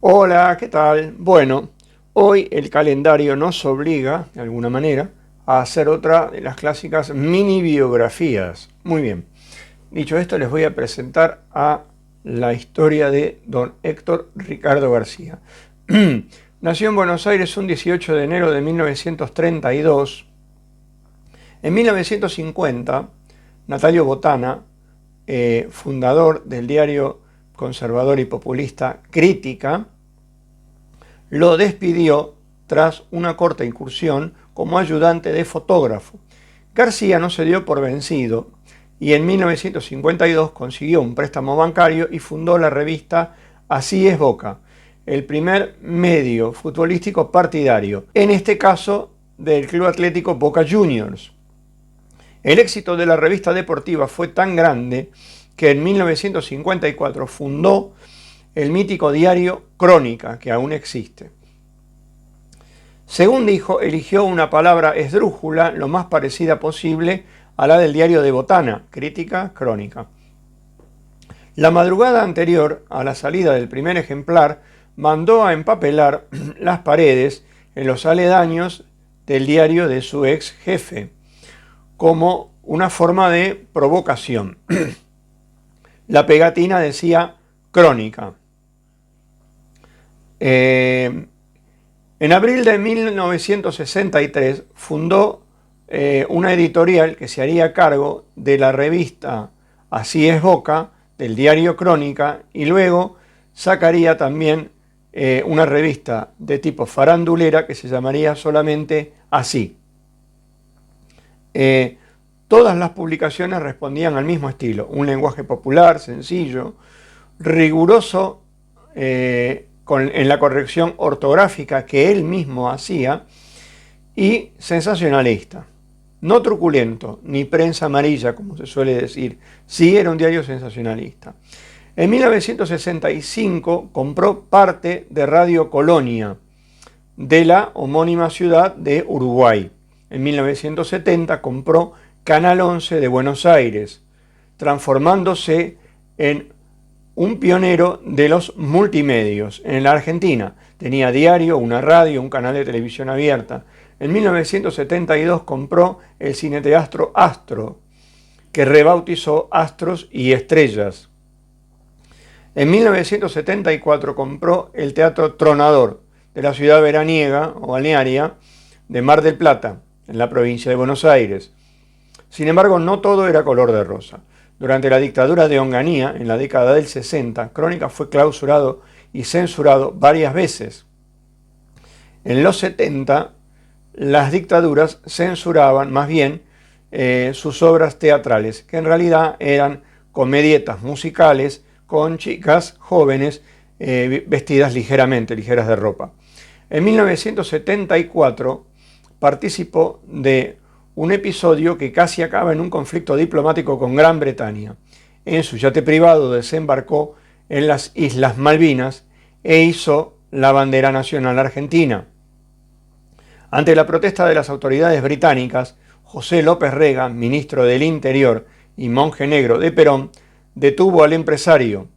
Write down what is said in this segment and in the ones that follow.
Hola, ¿qué tal? Bueno, hoy el calendario nos obliga, de alguna manera, a hacer otra de las clásicas mini biografías. Muy bien, dicho esto, les voy a presentar a la historia de don Héctor Ricardo García. Nació en Buenos Aires un 18 de enero de 1932. En 1950, Natalio Botana, fundador del diario conservador y populista Crítica, lo despidió tras una corta incursión como ayudante de fotógrafo. García no se dio por vencido y en 1952 consiguió un préstamo bancario y fundó la revista Así es Boca, el primer medio futbolístico partidario, en este caso del Club Atlético Boca Juniors. El éxito de la revista deportiva fue tan grande que en 1954 fundó el mítico diario Crónica, que aún existe. Según dijo, eligió una palabra esdrújula lo más parecida posible a la del diario de Botana, Crítica, Crónica. La madrugada anterior a la salida del primer ejemplar, mandó a empapelar las paredes en los aledaños del diario de su ex jefe, como una forma de provocación. La pegatina decía Crónica. En abril de 1963 fundó una editorial que se haría cargo de la revista Así es Boca, del diario Crónica, y luego sacaría también una revista de tipo farandulera que se llamaría solamente Así. Todas las publicaciones respondían al mismo estilo, un lenguaje popular, sencillo, riguroso en la corrección ortográfica que él mismo hacía y sensacionalista. No truculento, ni prensa amarilla, como se suele decir, sí era un diario sensacionalista. En 1965 compró parte de Radio Colonia, de la homónima ciudad de Uruguay. En 1970 compró Canal 11 de Buenos Aires, transformándose en un pionero de los multimedios en la Argentina. Tenía diario, una radio, un canal de televisión abierta. En 1972 compró el cineteatro Astro, que rebautizó Astros y Estrellas. En 1974 compró el Teatro Tronador de la ciudad veraniega o balnearia de Mar del Plata, en la provincia de Buenos Aires. Sin embargo, no todo era color de rosa. Durante la dictadura de Onganía, en la década del 60, Crónica fue clausurado y censurado varias veces. En los 70, las dictaduras censuraban más bien sus obras teatrales, que en realidad eran comedietas musicales con chicas jóvenes vestidas ligeras de ropa. En 1974 participó de un episodio que casi acaba en un conflicto diplomático con Gran Bretaña. En su yate privado desembarcó en las Islas Malvinas e izó la bandera nacional argentina. Ante la protesta de las autoridades británicas, José López Rega, ministro del Interior y monje negro de Perón, detuvo al empresario,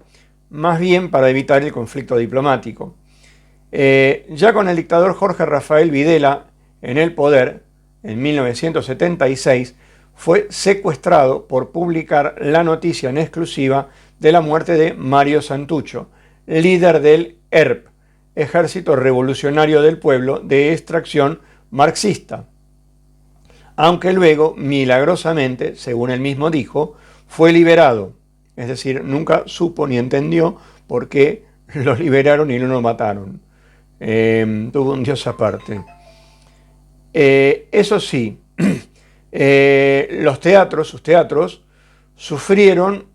más bien para evitar el conflicto diplomático. Ya con el dictador Jorge Rafael Videla en el poder, en 1976, fue secuestrado por publicar la noticia en exclusiva de la muerte de Mario Santucho, líder del ERP, Ejército Revolucionario del Pueblo, de extracción marxista. Aunque luego, milagrosamente, según él mismo dijo, fue liberado. Es decir, nunca supo ni entendió por qué lo liberaron y no lo mataron. Tuvo un Dios aparte. Eso sí, sus teatros, sufrieron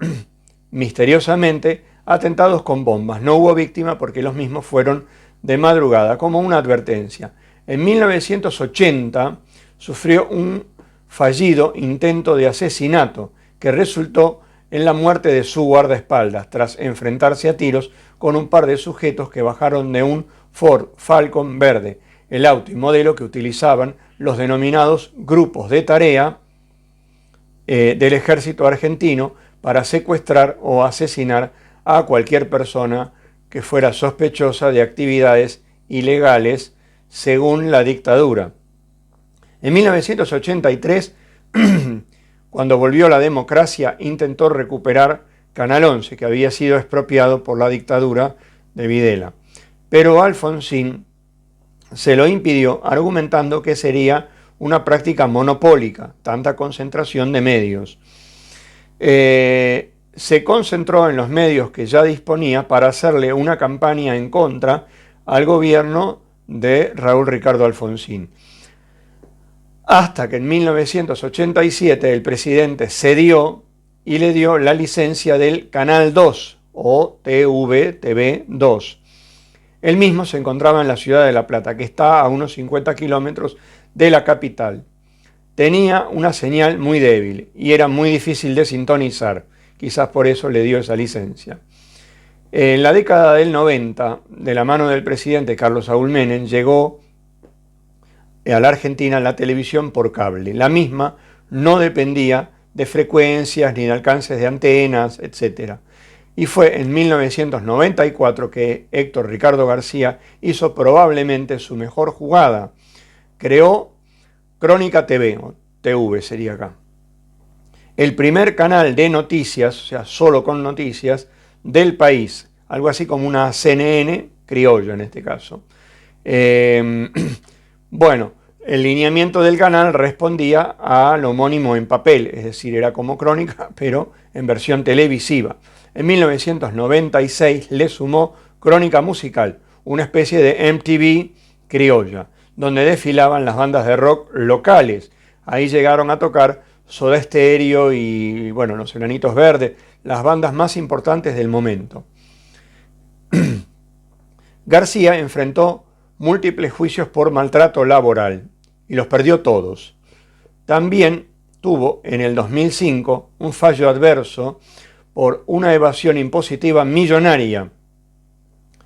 misteriosamente atentados con bombas. No hubo víctima porque los mismos fueron de madrugada, como una advertencia. En 1980 sufrió un fallido intento de asesinato que resultó en la muerte de su guardaespaldas tras enfrentarse a tiros con un par de sujetos que bajaron de un Ford Falcon verde, el auto y modelo que utilizaban los denominados grupos de tarea del ejército argentino para secuestrar o asesinar a cualquier persona que fuera sospechosa de actividades ilegales según la dictadura. En 1983, cuando volvió la democracia, intentó recuperar Canal 11, que había sido expropiado por la dictadura de Videla. Pero Alfonsín se lo impidió, argumentando que sería una práctica monopólica, tanta concentración de medios. Se concentró en los medios que ya disponía para hacerle una campaña en contra al gobierno de Raúl Ricardo Alfonsín. Hasta que en 1987 el presidente cedió y le dio la licencia del Canal 2 o TV2. El mismo se encontraba en la ciudad de La Plata, que está a unos 50 kilómetros de la capital. Tenía una señal muy débil y era muy difícil de sintonizar. Quizás por eso le dio esa licencia. En la década del 90, de la mano del presidente Carlos Saúl Menem, llegó a la Argentina la televisión por cable. La misma no dependía de frecuencias ni de alcances de antenas, etc. Y fue en 1994 que Héctor Ricardo García hizo probablemente su mejor jugada. Creó Crónica TV, o TV sería acá. El primer canal de noticias, o sea, solo con noticias, del país. Algo así como una CNN criolla en este caso. Bueno, el lineamiento del canal respondía al homónimo en papel, es decir, era como Crónica, pero en versión televisiva. En 1996 le sumó Crónica Musical, una especie de MTV criolla, donde desfilaban las bandas de rock locales. Ahí llegaron a tocar Soda Stereo y, bueno, Los Enanitos Verdes, las bandas más importantes del momento. García enfrentó múltiples juicios por maltrato laboral y los perdió todos. También tuvo en el 2005 un fallo adverso por una evasión impositiva millonaria.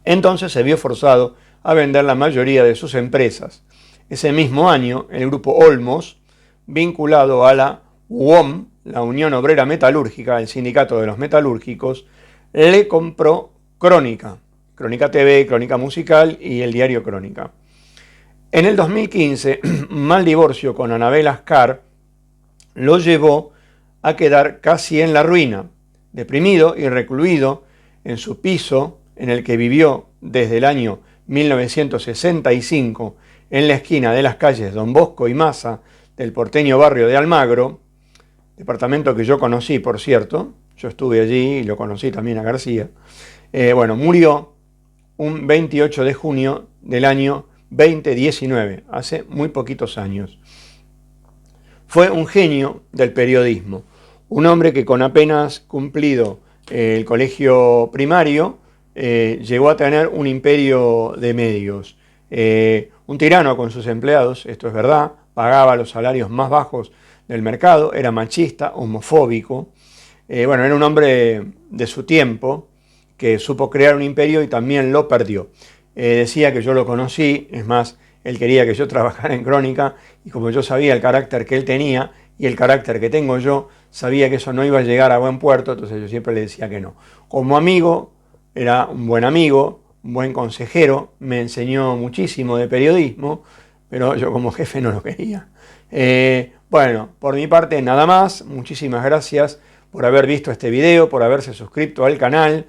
Entonces se vio forzado a vender la mayoría de sus empresas. Ese mismo año, el grupo Olmos, vinculado a la UOM, la Unión Obrera Metalúrgica, el sindicato de los metalúrgicos, le compró Crónica, Crónica TV, Crónica Musical y el diario Crónica. En el 2015, mal divorcio con Anabel Ascar lo llevó a quedar casi en la ruina, deprimido y recluido en su piso en el que vivió desde el año 1965 en la esquina de las calles Don Bosco y Maza del porteño barrio de Almagro, departamento que yo conocí, por cierto, yo estuve allí y lo conocí también a García. Murió un 28 de junio del año 2019, hace muy poquitos años. Fue un genio del periodismo, un hombre que con apenas cumplido el colegio primario llegó a tener un imperio de medios. Un tirano con sus empleados, esto es verdad, pagaba los salarios más bajos del mercado, era machista, homofóbico. Era un hombre de su tiempo que supo crear un imperio y también lo perdió. Decía que yo lo conocí, es más, él quería que yo trabajara en Crónica y como yo sabía el carácter que él tenía y el carácter que tengo yo, sabía que eso no iba a llegar a buen puerto, entonces yo siempre le decía que no. Como amigo, era un buen consejero, me enseñó muchísimo de periodismo, pero yo como jefe no lo quería. Por mi parte nada más, muchísimas gracias por haber visto este video, por haberse suscrito al canal.